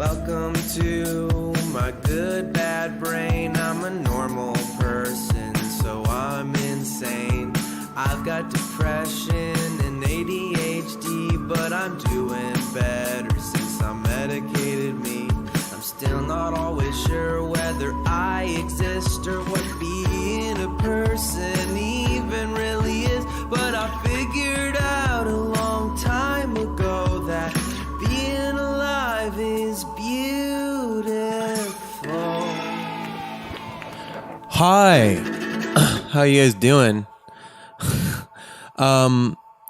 Welcome to my good bad brain. I'm a normal person, so I'm insane. I've got depression and ADHD, but I'm doing better since I medicated me. I'm still not always sure whether I exist or what being a person even really is, but I figured out a long time ago that being alive is beautiful. Hi, how you guys doing?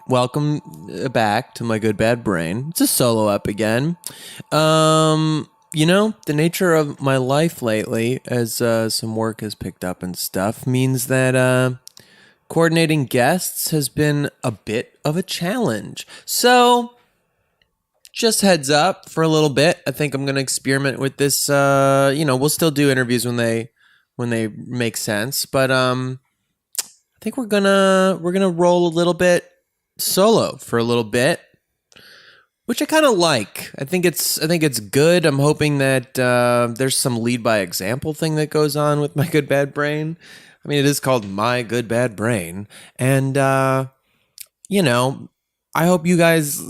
Welcome back to my good bad brain. It's a solo up again. You know, the nature of my life lately, as some work has picked up and stuff, means that coordinating guests has been a bit of a challenge. So, just heads up for a little bit. I think I'm going to experiment with this. We'll still do interviews when they make sense, but I think we're gonna roll a little bit solo for a little bit, which I kind of like. I think it's good. I'm hoping that there's some lead by example thing that goes on with my good bad brain. I mean, it is called my good bad brain, and I hope you guys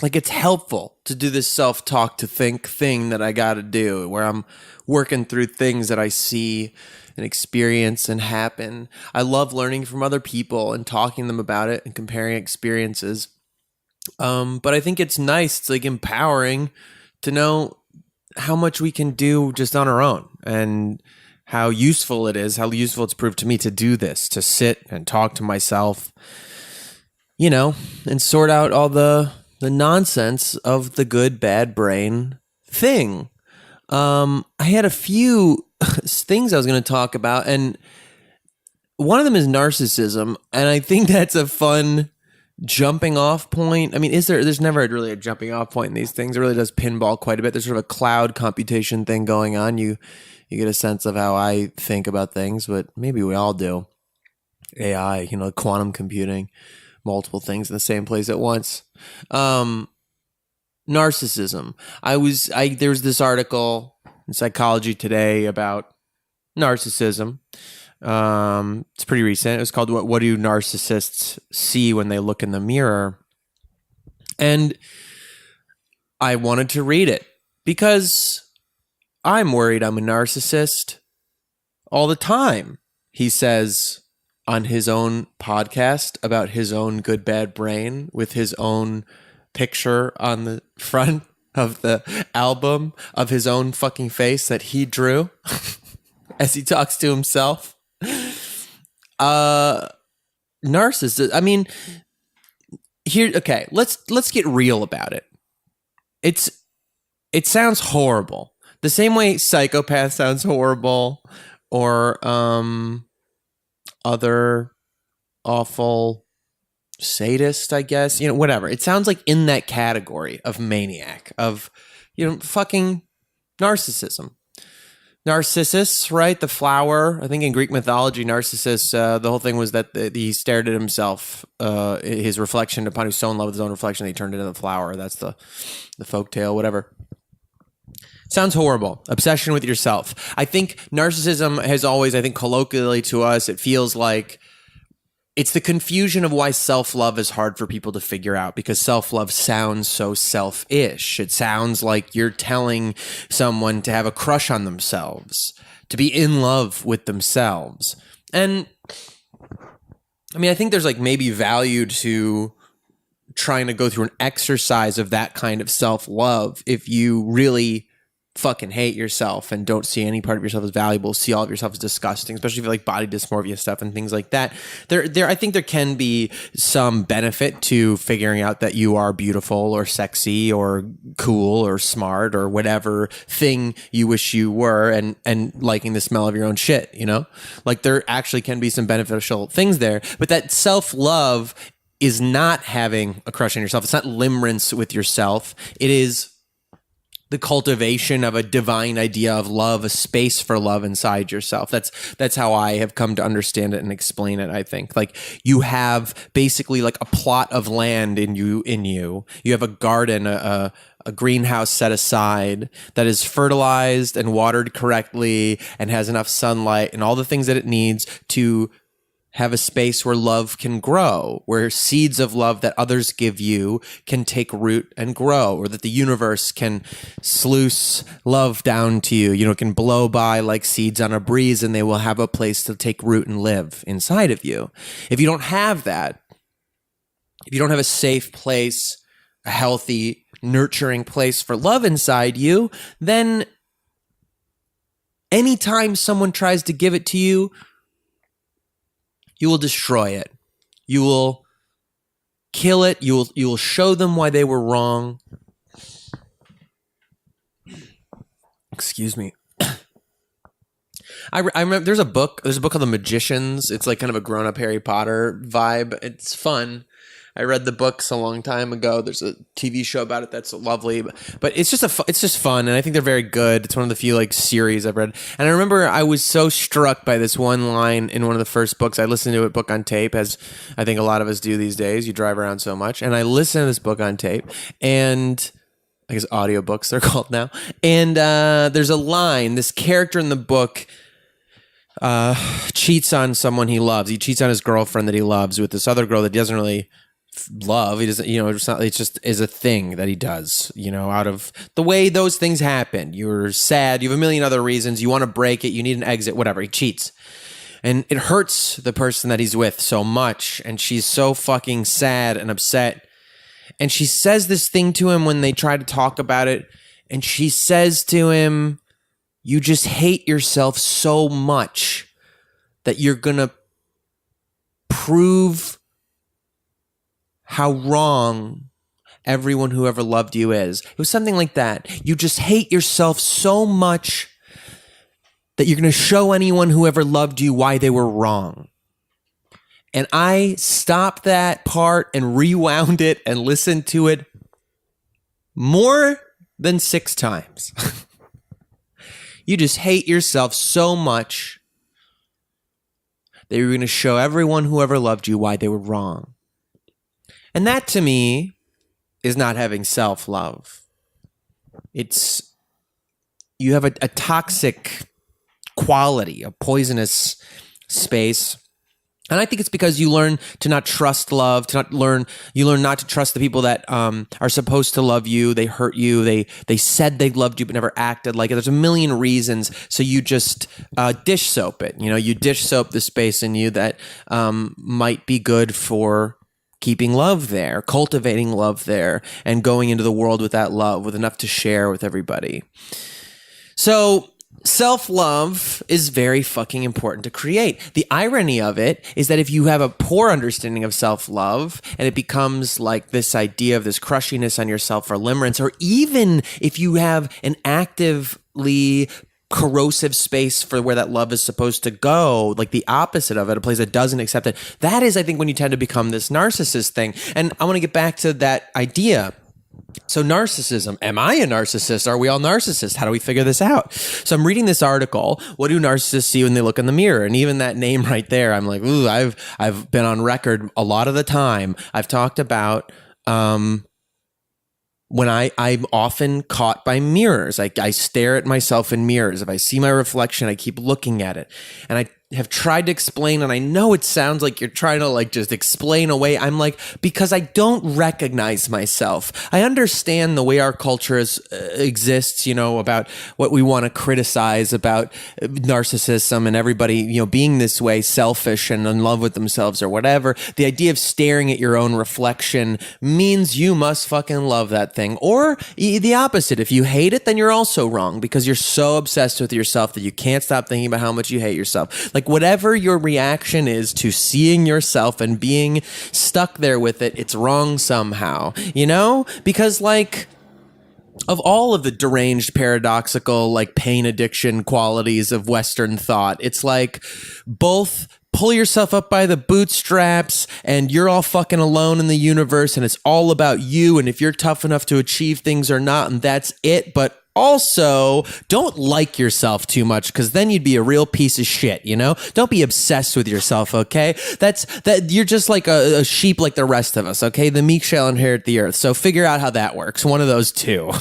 like it's helpful to do this self-talk to think thing that I got to do, where I'm working through things that I see and experience and happen. I love learning from other people and talking to them about it and comparing experiences. But I think it's nice, it's like empowering to know how much we can do just on our own and how useful it's proved to me to do this, to sit and talk to myself, and sort out all the nonsense of the good bad brain thing. I had a few things I was going to talk about, and one of them is narcissism, and I think that's a fun jumping off point. I mean, there's never really a jumping off point in these things. It really does pinball quite a bit. There's sort of a cloud computation thing going on. You get a sense of how I think about things, but maybe we all do. AI, quantum computing, multiple things in the same place at once. Narcissism. There's this article in Psychology Today about narcissism. It's pretty recent. It was called What Do Narcissists See When They Look in the Mirror? And I wanted to read it because I'm worried I'm a narcissist all the time. He says on his own podcast about his own good bad brain with his own picture on the front of the album of his own fucking face that he drew as he talks to himself. Narcissist. I mean, okay, let's get real about it. It sounds horrible. The same way psychopath sounds horrible, or other awful sadist, I guess, whatever. It sounds like in that category of maniac, of, fucking narcissism. Narcissus, right? The flower. I think in Greek mythology, Narcissus, the whole thing was that he stared at himself, his reflection, upon who so in love with his own reflection, he turned into the flower. That's the folk tale, whatever. Sounds horrible. Obsession with yourself. I think narcissism has always, colloquially to us, it feels like it's the confusion of why self-love is hard for people to figure out, because self-love sounds so selfish. It sounds like you're telling someone to have a crush on themselves, to be in love with themselves. And I mean, I think there's maybe value to trying to go through an exercise of that kind of self-love if you really fucking hate yourself and don't see any part of yourself as valuable, see all of yourself as disgusting, especially if you like body dysmorphia stuff and things like that. I think there can be some benefit to figuring out that you are beautiful or sexy or cool or smart or whatever thing you wish you were, and liking the smell of your own shit, there actually can be some beneficial things there. But that self-love is not having a crush on yourself. It's not limerence with yourself. It is the cultivation of a divine idea of love, a space for love inside yourself. That's how I have come to understand it and explain it, I think. Like, you have basically like a plot of land in you. You have a garden, a greenhouse set aside that is fertilized and watered correctly and has enough sunlight and all the things that it needs to have a space where love can grow, where seeds of love that others give you can take root and grow, or that the universe can sluice love down to you. You know, it can blow by like seeds on a breeze, and they will have a place to take root and live inside of you. If you don't have that, if you don't have a safe place, a healthy, nurturing place for love inside you, then anytime someone tries to give it to you, you will destroy it. You will kill it. You will show them why they were wrong. Excuse me. I remember there's a book called The Magicians. It's like kind of a grown-up Harry Potter vibe. It's fun. I read the books a long time ago. There's a TV show about it that's lovely, but it's just fun, and I think they're very good. It's one of the few like series I've read, and I remember I was so struck by this one line in one of the first books. I listened to a book on tape, as I think a lot of us do these days. You drive around so much, and I listened to this book on tape, and I guess audiobooks they're called now. And there's a line. This character in the book cheats on someone he loves. He cheats on his girlfriend that he loves with this other girl that he doesn't really love. He doesn't, you know, it's just is a thing that he does, you know, out of the way those things happen. You're sad, you have a million other reasons, you want to break it, you need an exit, whatever. He cheats, and it hurts the person that he's with so much, and she's so fucking sad and upset, and she says this thing to him when they try to talk about it, and she says to him, you just hate yourself so much that you're gonna prove how wrong everyone who ever loved you is. It was something like that. You just hate yourself so much that you're going to show anyone who ever loved you why they were wrong. And I stopped that part and rewound it and listened to it more than 6 times. You just hate yourself so much that you're going to show everyone who ever loved you why they were wrong. And that, to me, is not having self-love. It's, you have a toxic quality, a poisonous space. And I think it's because you learn to not trust love, you learn not to trust the people that are supposed to love you. They hurt you. They said they loved you but never acted like it. There's a million reasons. So you just dish soap it. You know, you dish soap the space in you that might be good for keeping love there, cultivating love there, and going into the world with that love, with enough to share with everybody. So self-love is very fucking important to create. The irony of it is that if you have a poor understanding of self-love and it becomes like this idea of this crushiness on yourself for limerence, or even if you have an actively corrosive space for where that love is supposed to go, like the opposite of it, a place that doesn't accept it, that is, I think, when you tend to become this narcissist thing. And I want to get back to that idea. So narcissism, am I a narcissist? Are we all narcissists? How do we figure this out? So I'm reading this article. What do narcissists see when they look in the mirror? And even that name right there, I'm like, ooh, I've been on record a lot of the time. I've talked about when I'm often caught by mirrors. I stare at myself in mirrors. If I see my reflection, I keep looking at it. And I have tried to explain, and I know it sounds like you're trying to like just explain away. I'm like, because I don't recognize myself. I understand the way our culture exists, you know, about what we want to criticize about narcissism and everybody, you know, being this way, selfish and in love with themselves or whatever. The idea of staring at your own reflection means you must fucking love that thing. Or the opposite. If you hate it, then you're also wrong because you're so obsessed with yourself that you can't stop thinking about how much you hate yourself. Like whatever your reaction is to seeing yourself and being stuck there with it, it's wrong somehow, you know? Because like of all of the deranged, paradoxical, like pain addiction qualities of Western thought, it's like both pull yourself up by the bootstraps and you're all fucking alone in the universe and it's all about you and if you're tough enough to achieve things or not, and that's it. But also, don't like yourself too much because then you'd be a real piece of shit, you know? Don't be obsessed with yourself, okay? That you're just like a sheep like the rest of us, okay? The meek shall inherit the earth. So figure out how that works. One of those two.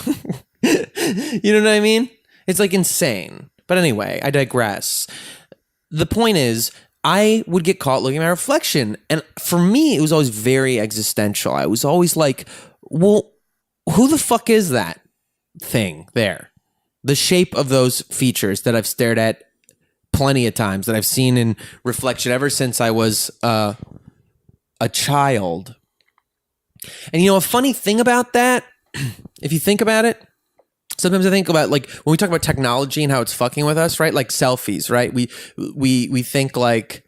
You know what I mean? It's like insane. But anyway, I digress. The point is, I would get caught looking at my reflection. And for me, it was always very existential. I was always like, well, who the fuck is that thing there? The shape of those features that I've stared at plenty of times, that I've seen in reflection ever since I was a child. And you know, a funny thing about that, if you think about it, sometimes I think about, like, when we talk about technology and how it's fucking with us, right? Like selfies, right? We think like,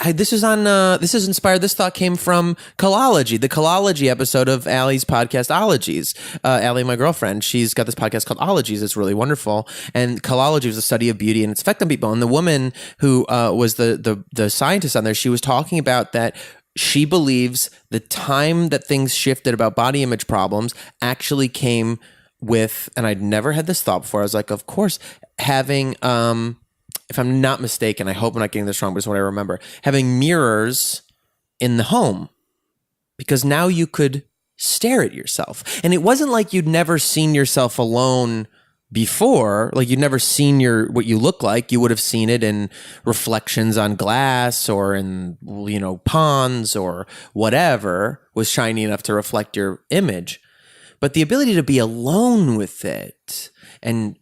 this is inspired. This thought came from Colology, the Colology episode of Allie's podcast, Ologies. Allie, my girlfriend, she's got this podcast called Ologies. It's really wonderful. And Colology was a study of beauty and its effect on people. And the woman who was the scientist on there, she was talking about that she believes the time that things shifted about body image problems actually came with, and I'd never had this thought before. I was like, of course, having, if I'm not mistaken, I hope I'm not getting this wrong, but it's what I remember, having mirrors in the home, because now you could stare at yourself. And it wasn't like you'd never seen yourself alone before, like you'd never seen what you look like. You would have seen it in reflections on glass or in, you know, ponds or whatever was shiny enough to reflect your image. But the ability to be alone with it and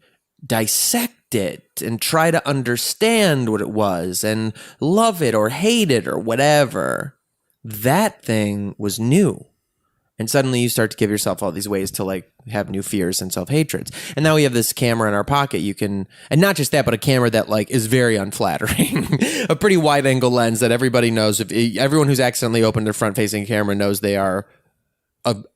dissect it and try to understand what it was and love it or hate it or whatever, that thing was new. And suddenly you start to give yourself all these ways to like have new fears and self-hatreds. And now we have this camera in our pocket. You can, and not just that, but a camera that like is very unflattering, a pretty wide angle lens that everybody knows. If everyone who's accidentally opened their front facing camera knows they are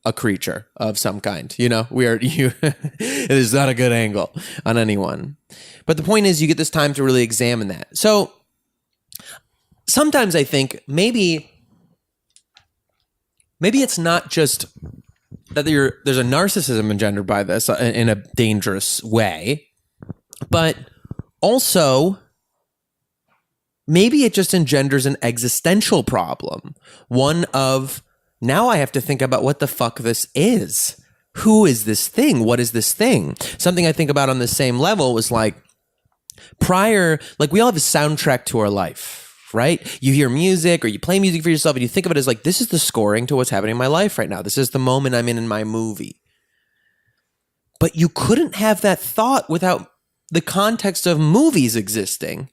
a creature of some kind, you know, it is not a good angle on anyone. But the point is, you get this time to really examine that. So sometimes I think maybe it's not just that there's a narcissism engendered by this in a dangerous way, but also maybe it just engenders an existential problem. One of, now I have to think about what the fuck this is. Who is this thing? What is this thing? Something I think about on the same level was like prior, like we all have a soundtrack to our life, right? You hear music or you play music for yourself and you think of it as like, this is the scoring to what's happening in my life right now. This is the moment I'm in my movie. But you couldn't have that thought without the context of movies existing.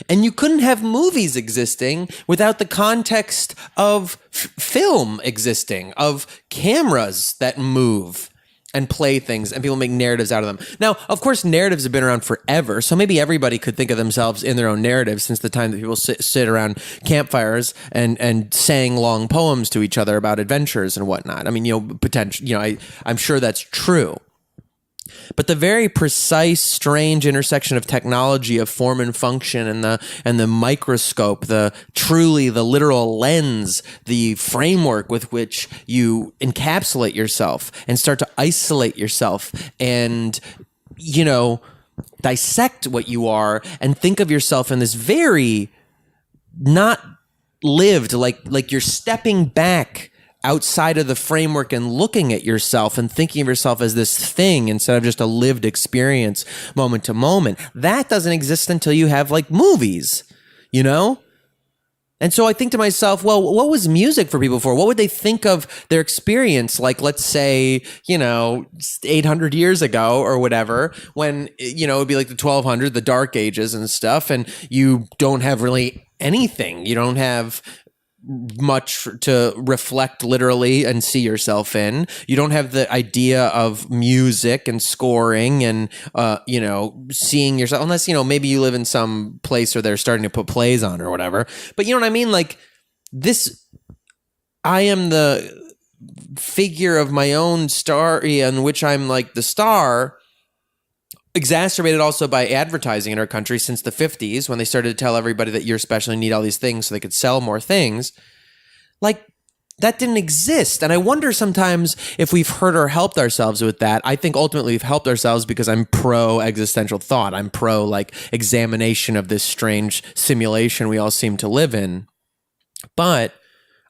And you couldn't have movies existing without the context of film existing, of cameras that move and play things and people make narratives out of them. Now, of course, narratives have been around forever. So maybe everybody could think of themselves in their own narrative since the time that people sit around campfires and sang long poems to each other about adventures and whatnot. I mean, you know, potential, you know, I'm sure that's true. But the very precise, strange intersection of technology, of form and function, and the microscope, the literal lens, the framework with which you encapsulate yourself and start to isolate yourself and, you know, dissect what you are and think of yourself in this very not lived, like you're stepping back outside of the framework and looking at yourself and thinking of yourself as this thing instead of just a lived experience moment to moment. That doesn't exist until you have like movies, you know? And so I think to myself, well, what was music for people for? What would they think of their experience? Like, let's say, you know, 800 years ago or whatever, when, you know, it'd be like the 1200s, the dark ages and stuff. And you don't have really anything. You don't have much to reflect literally and see yourself in. You don't have the idea of music and scoring and, you know, seeing yourself, unless, you know, maybe you live in some place where they're starting to put plays on or whatever. But you know what I mean? Like this, I am the figure of my own story in which I'm like the star. exacerbated also by advertising in our country since the 50s, when they started to tell everybody that you're special and need all these things so they could sell more things. Like, that didn't exist. And I wonder sometimes if we've hurt or helped ourselves with that. I think ultimately we've helped ourselves because I'm pro existential thought. I'm pro like examination of this strange simulation we all seem to live in. But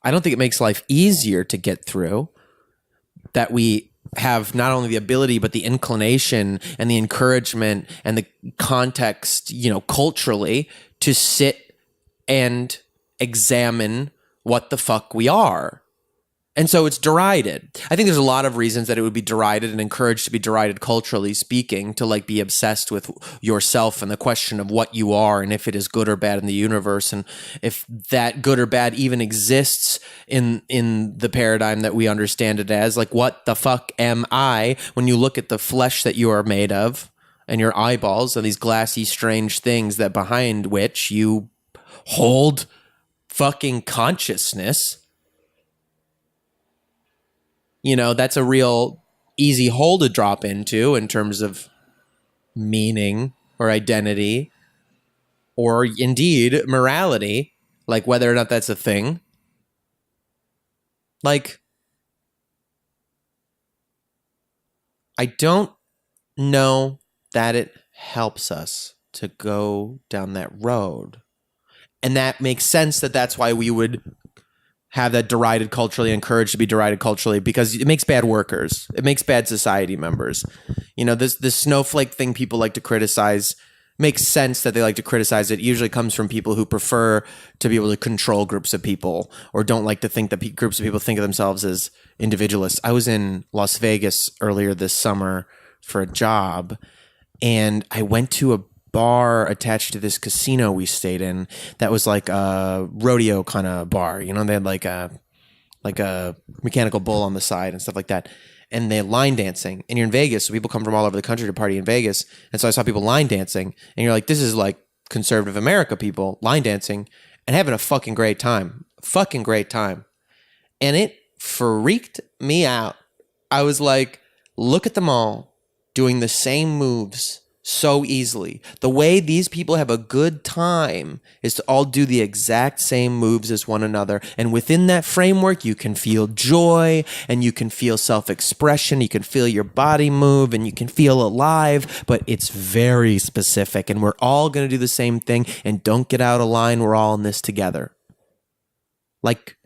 I don't think it makes life easier to get through that we have not only the ability, but the inclination and the encouragement and the context, culturally, to sit and examine what the fuck we are. And so it's derided. I think there's a lot of reasons that it would be derided and encouraged to be derided culturally speaking, to like be obsessed with yourself and the question of what you are and if it is good or bad in the universe, and if that good or bad even exists in the paradigm that we understand it as. Like, what the fuck am I when you look at the flesh that you are made of and your eyeballs and these glassy, strange things that behind which you hold fucking consciousness? That's a real easy hole to drop into in terms of meaning or identity or indeed morality, like whether or not that's a thing. Like, I don't know that it helps us to go down that road. And that makes sense that that's why we would have that derided culturally, encouraged to be derided culturally, because it makes bad workers. It makes bad society members. This snowflake thing people like to criticize makes sense that they like to criticize it. It usually comes from people who prefer to be able to control groups of people or don't like to think that groups of people think of themselves as individualists. I was in Las Vegas earlier this summer for a job, and I went to a bar attached to this casino we stayed in that was like a rodeo kind of bar. They had like a mechanical bull on the side and stuff like that. And they had line dancing. And you're in Vegas, so people come from all over the country to party in Vegas. And so I saw people line dancing, and you're like, this is like conservative America people line dancing and having a fucking great time. Fucking great time. And it freaked me out. I was like, look at them all doing the same moves so easily. The way these people have a good time is to all do the exact same moves as one another. And within that framework, you can feel joy and you can feel self-expression. You can feel your body move and you can feel alive, but it's very specific. And we're all going to do the same thing, and don't get out of line. We're all in this together. Like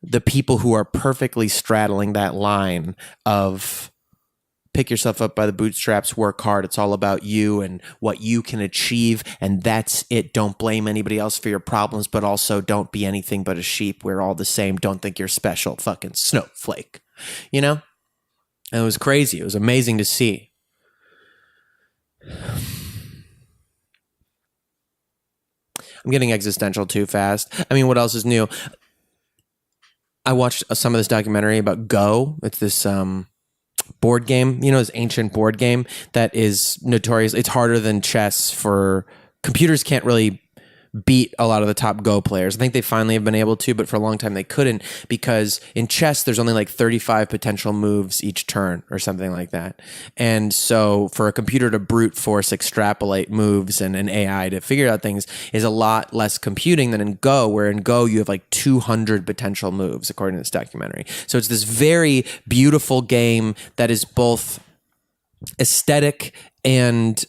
the people who are perfectly straddling that line of pick yourself up by the bootstraps, work hard. It's all about you and what you can achieve, and that's it. Don't blame anybody else for your problems, but also don't be anything but a sheep. We're all the same. Don't think you're special. Fucking snowflake. And it was crazy. It was amazing to see. I'm getting existential too fast. I mean, what else is new? I watched some of this documentary about Go. It's this board game, this ancient board game that is notorious. It's harder than chess. For computers can't really beat a lot of the top Go players. I think they finally have been able to, but for a long time they couldn't, because in chess there's only like 35 potential moves each turn or something like that. And so for a computer to brute force extrapolate moves and an AI to figure out things is a lot less computing than in Go, where in Go you have like 200 potential moves, according to this documentary. So it's this very beautiful game that is both aesthetic and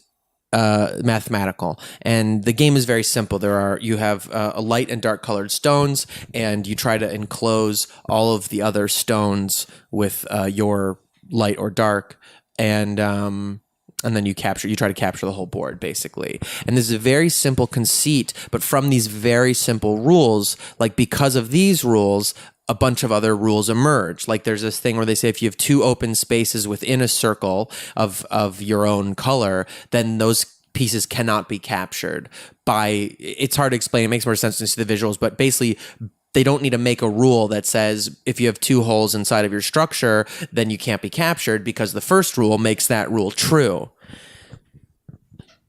mathematical, and the game is very simple. You have a light and dark colored stones, and you try to enclose all of the other stones with your light or dark, and then you try to capture the whole board, basically. And this is a very simple conceit, but from these very simple rules, like because of these rules, a bunch of other rules emerge. Like there's this thing where they say if you have two open spaces within a circle of your own color, then those pieces cannot be captured by, it's hard to explain. It makes more sense to see the visuals, but basically they don't need to make a rule that says if you have two holes inside of your structure, then you can't be captured, because the first rule makes that rule true.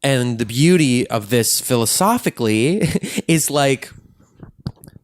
And the beauty of this philosophically is like,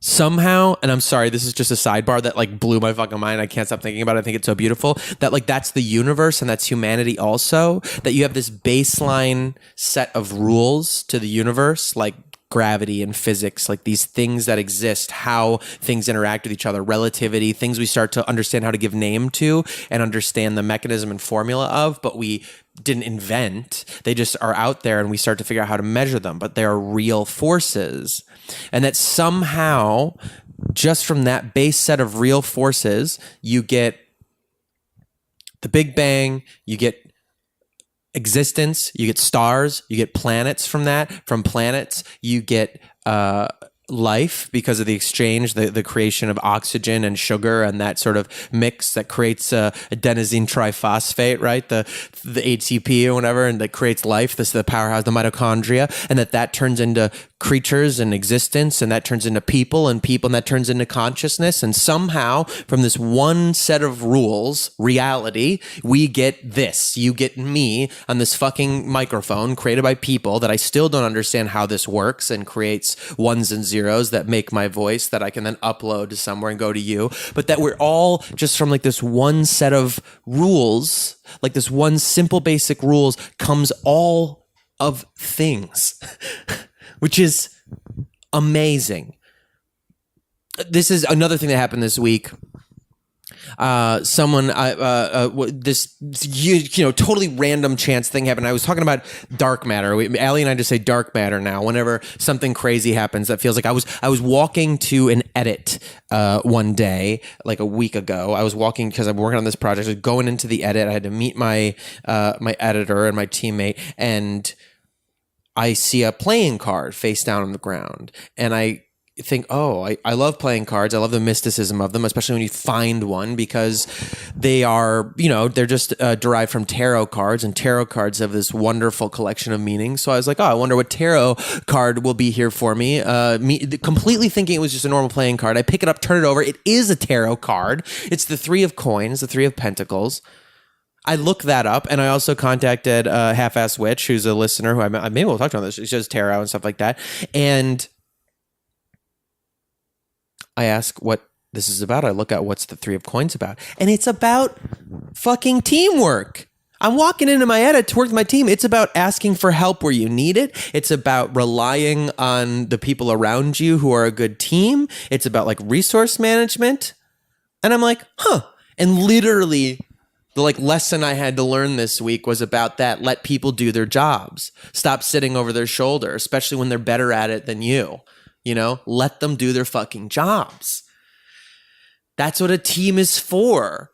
somehow, and I'm sorry, this is just a sidebar that like blew my fucking mind. I can't stop thinking about it. I think it's so beautiful that like that's the universe and that's humanity also, that you have this baseline set of rules to the universe, like gravity and physics, like these things that exist, how things interact with each other, relativity, things we start to understand how to give name to and understand the mechanism and formula of, but we didn't invent. They just are out there and we start to figure out how to measure them, but they are real forces. And that somehow, just from that base set of real forces, you get the Big Bang, you get existence, you get stars, you get planets from that. From planets, you get life because of the exchange, the creation of oxygen and sugar and that sort of mix that creates adenosine triphosphate, right? The ATP or whatever, and that creates life. This is the powerhouse, the mitochondria, and that turns into creatures and existence, and that turns into people, and that turns into consciousness. And somehow, from this one set of rules, reality, we get this. You get me on this fucking microphone created by people that I still don't understand how this works, and creates ones and zeros that make my voice that I can then upload to somewhere and go to you. But that we're all just from like this one set of rules, like this one simple basic rules comes all of things. Which is amazing. This is another thing that happened this week. This totally random chance thing happened. I was talking about dark matter. Allie and I just say dark matter now. Whenever something crazy happens, that feels like I was walking to an edit one day, like a week ago. I was walking because I'm working on this project. I was going into the edit. I had to meet my my editor and my teammate, and I see a playing card face down on the ground, and I think, oh, I love playing cards. I love the mysticism of them, especially when you find one, because they are, they're just derived from tarot cards, and tarot cards have this wonderful collection of meanings. So I was like, oh, I wonder what tarot card will be here for me. Completely thinking it was just a normal playing card. I pick it up, turn it over. It is a tarot card. It's the Three of Coins, the Three of Pentacles. I looked that up, and I also contacted Half-Ass Witch, who's a listener who maybe we'll talk about this. She does tarot and stuff like that. And I ask what this is about. I look at what's the Three of Coins about. And it's about fucking teamwork. I'm walking into my edit to work with my team. It's about asking for help where you need it. It's about relying on the people around you who are a good team. It's about like resource management. And I'm like, huh. And literally the like lesson I had to learn this week was about that. Let people do their jobs. Stop sitting over their shoulder, especially when they're better at it than you. Let them do their fucking jobs. That's what a team is for.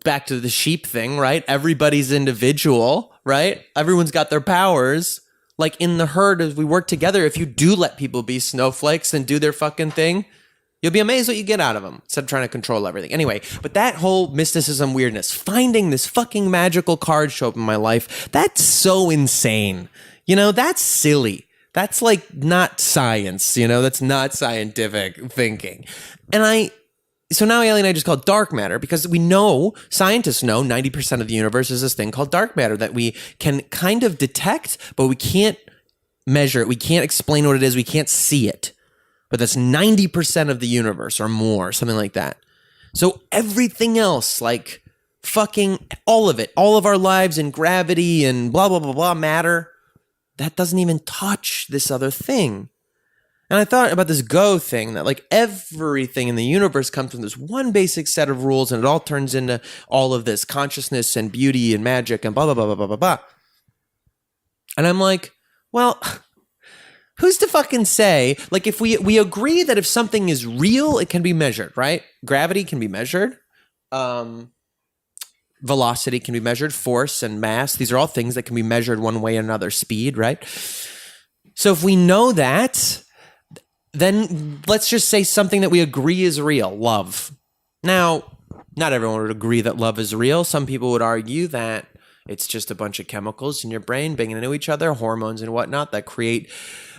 Back to the sheep thing, right? Everybody's individual, right? Everyone's got their powers. Like in the herd, as we work together, if you do let people be snowflakes and do their fucking thing, you'll be amazed what you get out of them instead of trying to control everything. Anyway, but that whole mysticism weirdness, finding this fucking magical card show up in my life, that's so insane. That's silly. That's like not science, that's not scientific thinking. So now Allie and I just call it dark matter, because we know, scientists know 90% of the universe is this thing called dark matter that we can kind of detect, but we can't measure it. We can't explain what it is. We can't see it. But that's 90% of the universe or more, something like that. So everything else, like fucking all of it, all of our lives and gravity and blah, blah, blah, blah, matter, that doesn't even touch this other thing. And I thought about this Go thing, that like everything in the universe comes from this one basic set of rules, and it all turns into all of this consciousness and beauty and magic and blah, blah, blah, blah, blah, blah, blah. And I'm like, well, who's to fucking say, like, if we agree that if something is real, it can be measured, right? Gravity can be measured. Velocity can be measured, force and mass. These are all things that can be measured one way or another, speed, right? So if we know that, then let's just say something that we agree is real, love. Now, not everyone would agree that love is real. Some people would argue that it's just a bunch of chemicals in your brain banging into each other, hormones and whatnot, that create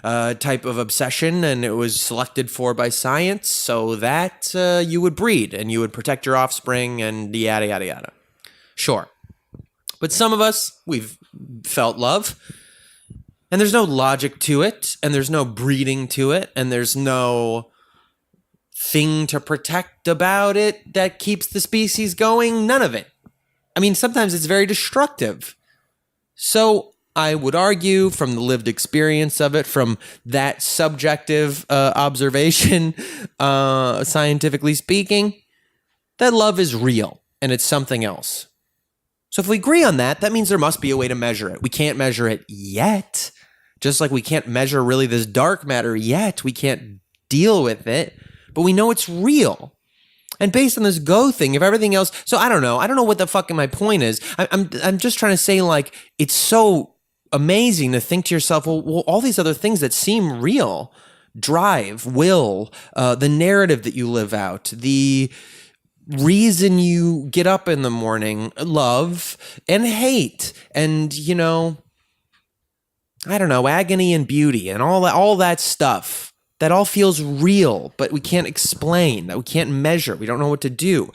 a type of obsession, and it was selected for by science so that you would breed and you would protect your offspring and yada, yada, yada. Sure. But some of us, we've felt love, and there's no logic to it, and there's no breeding to it, and there's no thing to protect about it that keeps the species going? None of it. I mean, sometimes it's very destructive. So I would argue from the lived experience of it, from that subjective observation, scientifically speaking, that love is real and it's something else. So if we agree on that, that means there must be a way to measure it. We can't measure it yet. Just like we can't measure really this dark matter yet. We can't deal with it, but we know it's real. And based on this go thing, if everything else, so I don't know what the fucking my point is. I'm just trying to say, like, it's so amazing to think to yourself, well, all these other things that seem real, drive, will, the narrative that you live out, the reason you get up in the morning, love and hate, and, you know, I don't know, agony and beauty and all that stuff. That all feels real, but we can't explain, that we can't measure, we don't know what to do.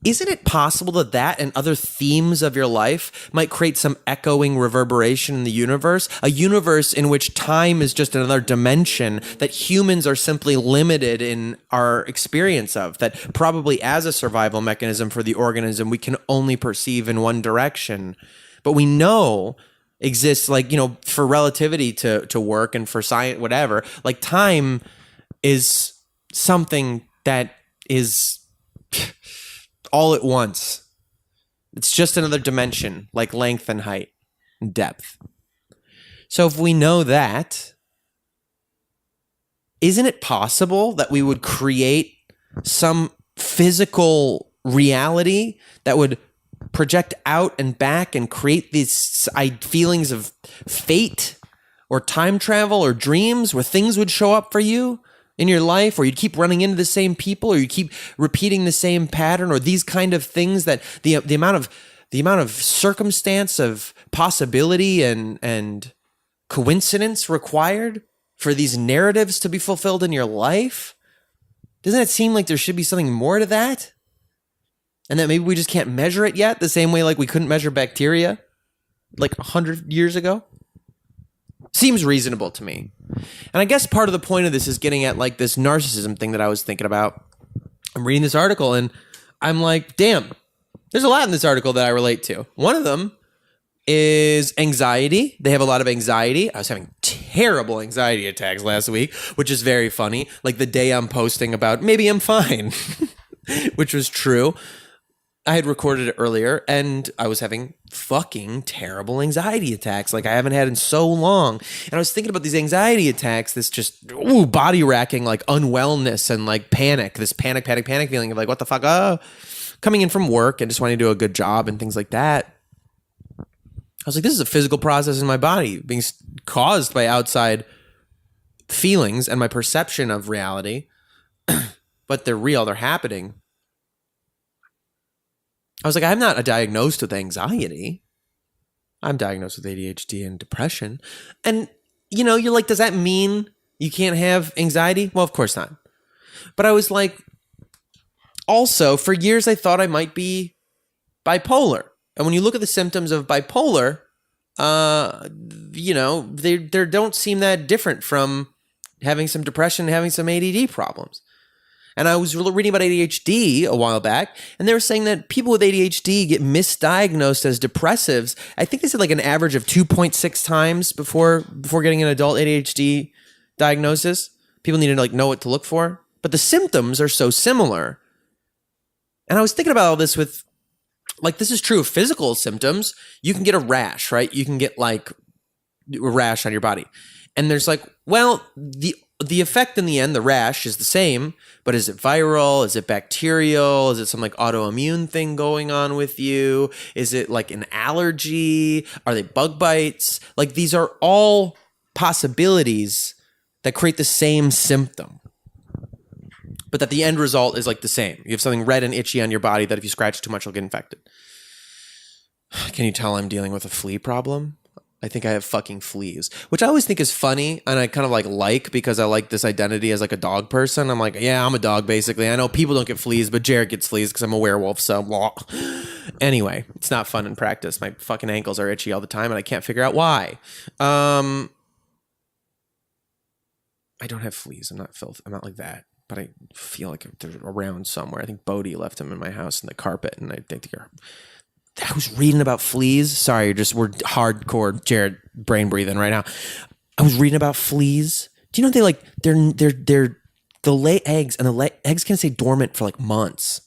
Isn't it possible that that and other themes of your life might create some echoing reverberation in the universe? A universe in which time is just another dimension that humans are simply limited in our experience of, that probably as a survival mechanism for the organism, we can only perceive in one direction. But we know exists, like, you know, for relativity to work and for science, whatever, like time is something that is all at once. It's just another dimension, like length and height and depth. So if we know that, isn't it possible that we would create some physical reality that would project out and back and create these feelings of fate or time travel or dreams where things would show up for you in your life, or you'd keep running into the same people, or you keep repeating the same pattern, or these kind of things that the amount of circumstance, of possibility and coincidence required for these narratives to be fulfilled in your life? Doesn't it seem like there should be something more to that? And that maybe we just can't measure it yet, the same way like we couldn't measure bacteria like 100 years ago? Seems reasonable to me. And I guess part of the point of this is getting at like this narcissism thing that I was thinking about. I'm reading this article and I'm like, damn, there's a lot in this article that I relate to. One of them is anxiety. They have a lot of anxiety. I was having terrible anxiety attacks last week, which is very funny. Like the day I'm posting about maybe I'm fine, which was true. I had recorded it earlier and I was having fucking terrible anxiety attacks like I haven't had in so long. And I was thinking about these anxiety attacks, this just body racking like unwellness and like panic, this panic feeling of like, what the fuck? Coming in from work and just wanting to do a good job and things like that. I was like, this is a physical process in my body being caused by outside feelings and my perception of reality, but they're real, they're happening. I was like, I'm not diagnosed with anxiety. I'm diagnosed with ADHD and depression. And, you know, you're like, does that mean you can't have anxiety? Well, of course not. But I was like, also, for years, I thought I might be bipolar. And when you look at the symptoms of bipolar, you know, they don't seem that different from having some depression and having some ADD problems. And I was reading about ADHD a while back, and they were saying that people with ADHD get misdiagnosed as depressives. I think they said like an average of 2.6 times before getting an adult ADHD diagnosis. People need to like know what to look for, but the symptoms are so similar. And I was thinking about all this with, like, this is true of physical symptoms. You can get a rash, right? You can get like a rash on your body, and there's like, well, the effect in the end, the rash is the same, but is it viral? Is it bacterial? Is it some like autoimmune thing going on with you? Is it like an allergy? Are they bug bites? Like these are all possibilities that create the same symptom, but that the end result is like the same. You have something red and itchy on your body that if you scratch too much, you'll get infected. Can you tell I'm dealing with a flea problem? I think I have fucking fleas, which I always think is funny. And I kind of like because I like this identity as like a dog person. I'm like, yeah, I'm a dog basically. I know people don't get fleas, but Jared gets fleas because I'm a werewolf. So blah. Anyway, it's not fun in practice. My fucking ankles are itchy all the time and I can't figure out why. I don't have fleas. I'm not filth. I'm not like that. but I feel like they're around somewhere. I think Bodhi left them in my house in the carpet, and I think I was reading about fleas. Sorry, we're hardcore Jared brain breathing right now. I was reading about fleas. Do you know they'll lay eggs, and the eggs can stay dormant for like months,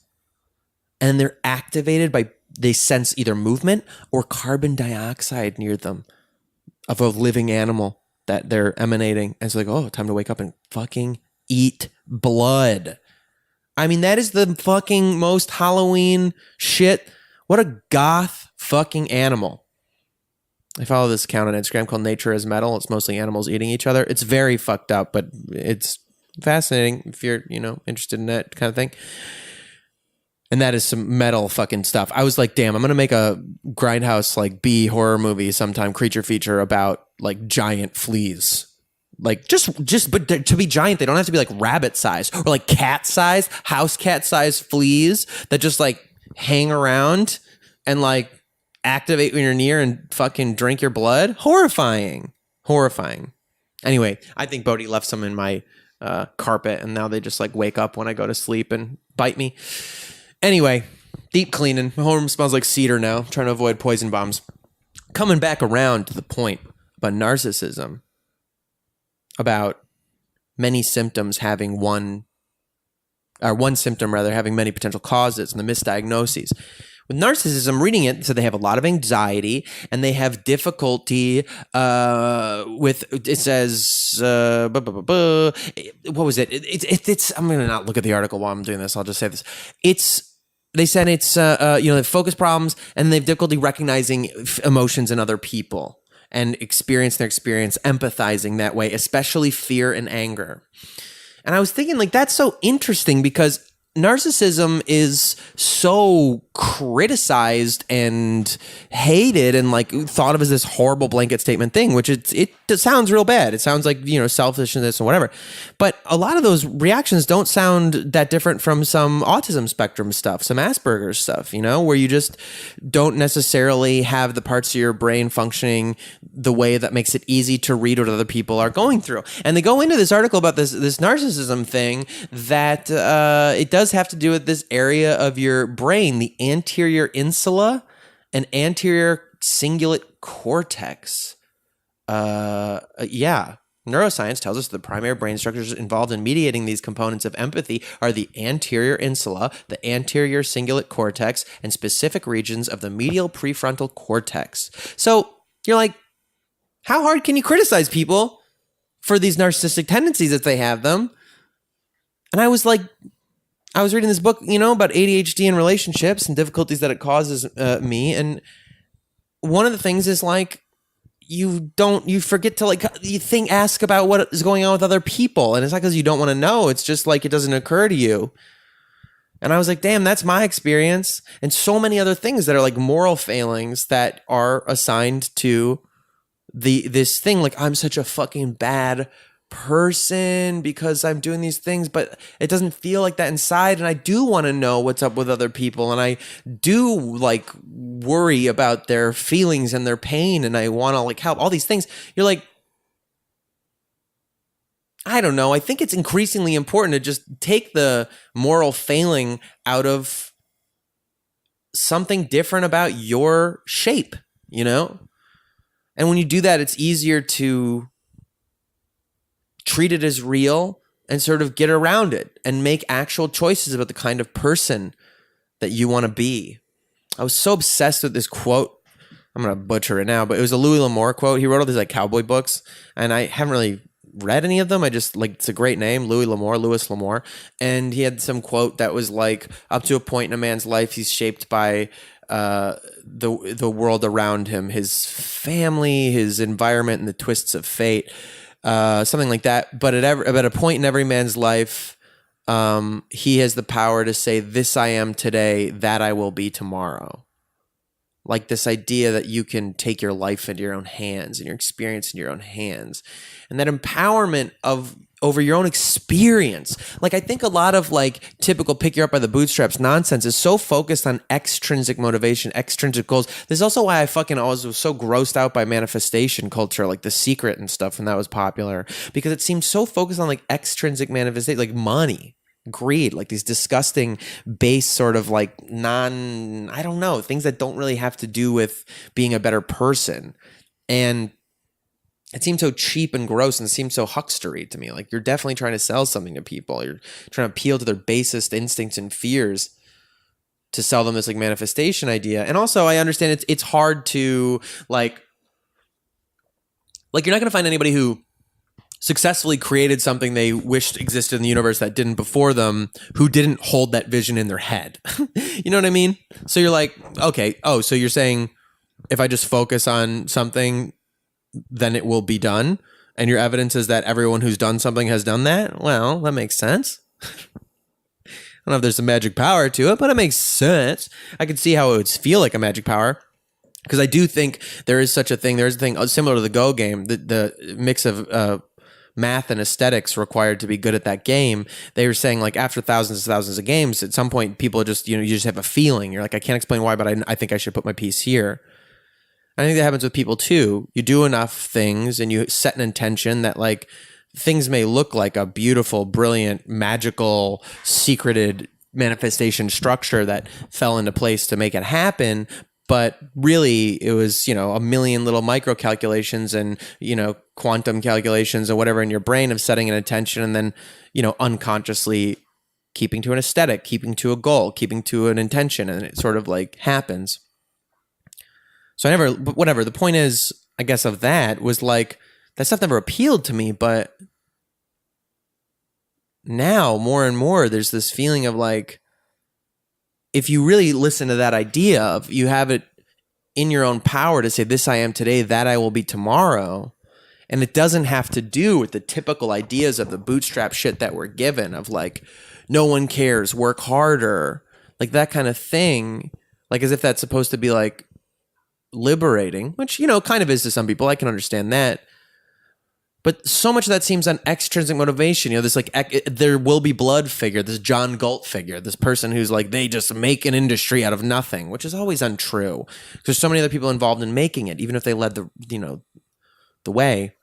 and they're activated they sense either movement or carbon dioxide near them of a living animal that they're emanating. And it's like, oh, time to wake up and fucking eat blood. I mean, that is the fucking most Halloween shit. What a goth fucking animal. I follow this account on Instagram called Nature as Metal. It's mostly animals eating each other. It's very fucked up, but it's fascinating if you're, interested in that kind of thing. And that is some metal fucking stuff. I was like, damn, I'm going to make a Grindhouse like B horror movie sometime, creature feature about like giant fleas. Like but to be giant, they don't have to be like rabbit size or like cat size, house cat size fleas that just like hang around and like activate when you're near and fucking drink your blood. Horrifying. Anyway, I think Bodhi left some in my carpet, and now they just like wake up when I go to sleep and bite me. Anyway, deep cleaning. My home smells like cedar now. I'm trying to avoid poison bombs. Coming back around to the point about narcissism, about many symptoms having one symptom rather having many potential causes and the misdiagnoses. With narcissism, reading it, so they have a lot of anxiety and they have difficulty with, it says, what was it? It's, I'm going to not look at the article while I'm doing this. I'll just say this. They said it's, they have focus problems and they have difficulty recognizing emotions in other people and empathizing that way, especially fear and anger. And I was thinking, like, that's so interesting because narcissism is so criticized and hated and like thought of as this horrible blanket statement thing, which it sounds real bad. It sounds like, selfishness and whatever. But a lot of those reactions don't sound that different from some autism spectrum stuff, some Asperger's stuff, where you just don't necessarily have the parts of your brain functioning the way that makes it easy to read what other people are going through. And they go into this article about this narcissism thing that it does have to do with this area of your brain, the anterior insula and anterior cingulate cortex. Neuroscience tells us the primary brain structures involved in mediating these components of empathy are the anterior insula, the anterior cingulate cortex, and specific regions of the medial prefrontal cortex. So you're like, how hard can you criticize people for these narcissistic tendencies if they have them? And I was like, I was reading this book, about ADHD and relationships and difficulties that it causes me. And one of the things is like, you forget to ask about what is going on with other people. And it's not because you don't want to know. It's just like, it doesn't occur to you. And I was like, damn, that's my experience. And so many other things that are like moral failings that are assigned to this thing. Like, I'm such a fucking bad person because I'm doing these things, but it doesn't feel like that inside. And I do want to know what's up with other people. And I do like worry about their feelings and their pain. And I want to like help all these things. You're like, I don't know. I think it's increasingly important to just take the moral failing out of something different about your shape, And when you do that, it's easier to treat it as real and sort of get around it and make actual choices about the kind of person that you want to be. I was so obsessed with this quote. I'm going to butcher it now, but it was a Louis L'Amour quote. He wrote all these like cowboy books, and I haven't really read any of them. I just like, it's a great name, Louis L'Amour. And he had some quote that was like, up to a point in a man's life, he's shaped by the world around him, his family, his environment, and the twists of fate. Something like that. But at a point in every man's life, he has the power to say, this I am today, that I will be tomorrow. Like this idea that you can take your life into your own hands and your experience in your own hands. And that empowerment of over your own experience. Like, I think a lot of like typical pick you up by the bootstraps nonsense is so focused on extrinsic motivation, extrinsic goals. This is also why I fucking always was so grossed out by manifestation culture, like The Secret and stuff, when that was popular, because it seemed so focused on like extrinsic manifestation, like money, greed, like these disgusting base sort of like I don't know, things that don't really have to do with being a better person. And it seemed so cheap and gross and seemed so huckstery to me. Like, you're definitely trying to sell something to people. You're trying to appeal to their basest instincts and fears to sell them this like manifestation idea. And also, I understand it's hard to like you're not going to find anybody who successfully created something they wished existed in the universe that didn't before them, who didn't hold that vision in their head. You know what I mean? So you're like, okay, so you're saying if I just focus on something, then it will be done, and your evidence is that everyone who's done something has done that? Well, that makes sense. I don't know if there's some magic power to it, but it makes sense. I can see how it would feel like a magic power, because I do think there is such a thing. There's a thing similar to the Go game, the mix of math and aesthetics required to be good at that game. They were saying like after thousands and thousands of games, at some point people just, you just have a feeling. You're like, I can't explain why, but I think I should put my piece here. I think that happens with people too. You do enough things and you set an intention that like things may look like a beautiful, brilliant, magical, secreted manifestation structure that fell into place to make it happen. But really it was, a million little micro calculations and, quantum calculations or whatever in your brain of setting an intention and then, unconsciously keeping to an aesthetic, keeping to a goal, keeping to an intention. And it sort of like happens. So whatever. The point is, I guess, of that was like, that stuff never appealed to me, but now more and more there's this feeling of like, if you really listen to that idea of you have it in your own power to say, this I am today, that I will be tomorrow. And it doesn't have to do with the typical ideas of the bootstrap shit that we're given of like, no one cares, work harder, like that kind of thing. Like as if that's supposed to be like, liberating, which kind of is to some people. I can understand that, but so much of that seems on extrinsic motivation. This like there will be blood figure, this John Galt figure, this person who's like they just make an industry out of nothing, which is always untrue. There's so many other people involved in making it, even if they led the way.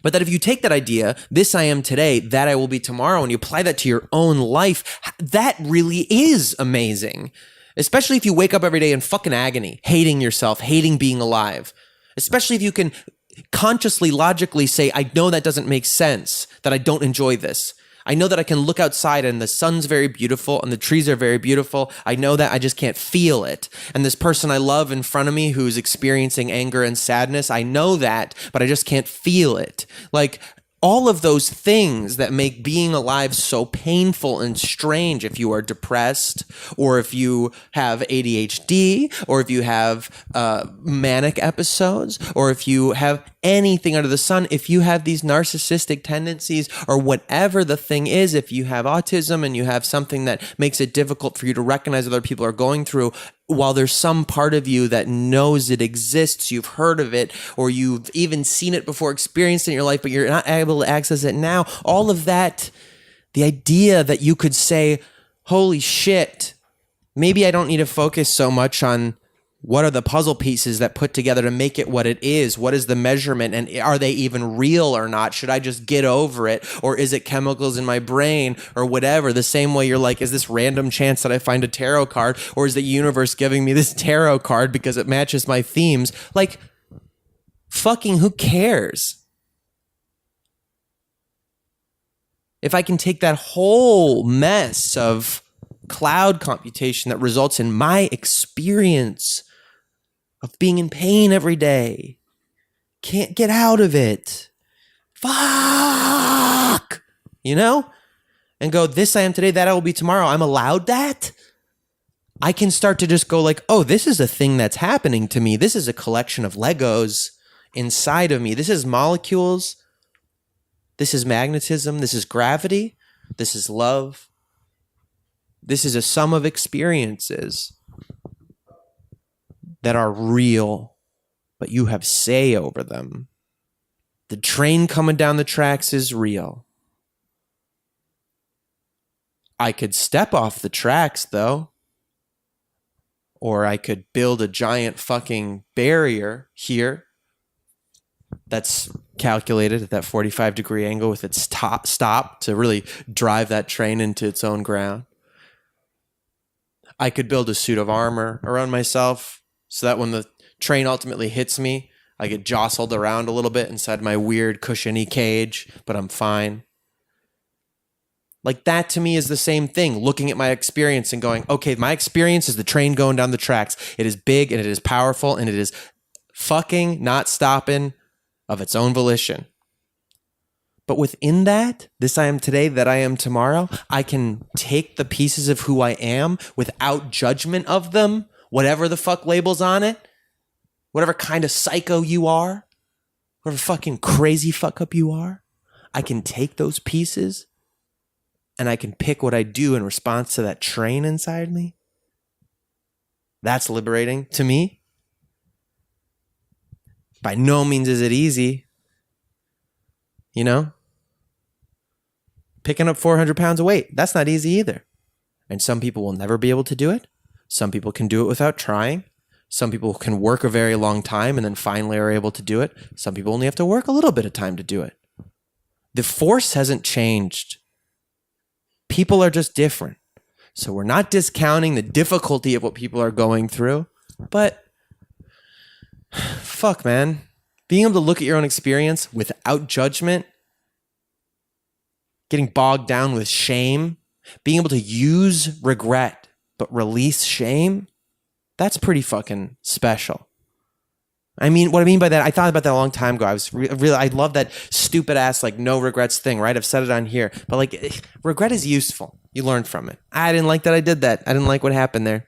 But that if you take that idea, this I am today, that I will be tomorrow, and you apply that to your own life, that really is amazing. Especially if you wake up every day in fucking agony, hating yourself, hating being alive. Especially if you can consciously, logically say, I know that doesn't make sense, that I don't enjoy this. I know that I can look outside and the sun's very beautiful and the trees are very beautiful. I know that I just can't feel it. And this person I love in front of me who's experiencing anger and sadness, I know that, but I just can't feel it. Like, all of those things that make being alive so painful and strange if you are depressed or if you have ADHD or if you have manic episodes or if you have anything under the sun, if you have these narcissistic tendencies or whatever the thing is, if you have autism and you have something that makes it difficult for you to recognize what other people are going through, while there's some part of you that knows it exists, you've heard of it, or you've even seen it before, experienced it in your life, but you're not able to access it now, all of that, the idea that you could say, holy shit, maybe I don't need to focus so much on what are the puzzle pieces that put together to make it what it is? What is the measurement? And are they even real or not? Should I just get over it? Or is it chemicals in my brain or whatever? The same way you're like, is this random chance that I find a tarot card? Or is the universe giving me this tarot card because it matches my themes? Like, fucking who cares? If I can take that whole mess of cloud computation that results in my experience of being in pain every day, can't get out of it, fuck, and go, this I am today, that I will be tomorrow, I'm allowed that? I can start to just go like, oh, this is a thing that's happening to me. This is a collection of Legos inside of me. This is molecules. This is magnetism. This is gravity. This is love. This is a sum of experiences that are real, but you have say over them. The train coming down the tracks is real. I could step off the tracks, though. Or I could build a giant fucking barrier here that's calculated at that 45-degree angle with its top stop to really drive that train into its own ground. I could build a suit of armor around myself so that when the train ultimately hits me, I get jostled around a little bit inside my weird cushiony cage, but I'm fine. Like, that to me is the same thing, looking at my experience and going, okay, my experience is the train going down the tracks. It is big and it is powerful and it is fucking not stopping of its own volition. But within that, this I am today, that I am tomorrow, I can take the pieces of who I am without judgment of them, whatever the fuck labels on it, whatever kind of psycho you are, whatever fucking crazy fuck up you are, I can take those pieces and I can pick what I do in response to that train inside me. That's liberating to me. By no means is it easy. You know? Picking up 400 pounds of weight, that's not easy either. And some people will never be able to do it. Some people can do it without trying. Some people can work a very long time and then finally are able to do it. Some people only have to work a little bit of time to do it. The force hasn't changed. People are just different. So we're not discounting the difficulty of what people are going through, but fuck, man. Being able to look at your own experience without judgment, getting bogged down with shame, being able to use regret but release shame, that's pretty fucking special. I mean, what I mean by that, I thought about that a long time ago. I was really, I love that stupid ass, like, no regrets thing, right? I've said it on here, but like, regret is useful. You learn from it. I didn't like that I did that. I didn't like what happened there.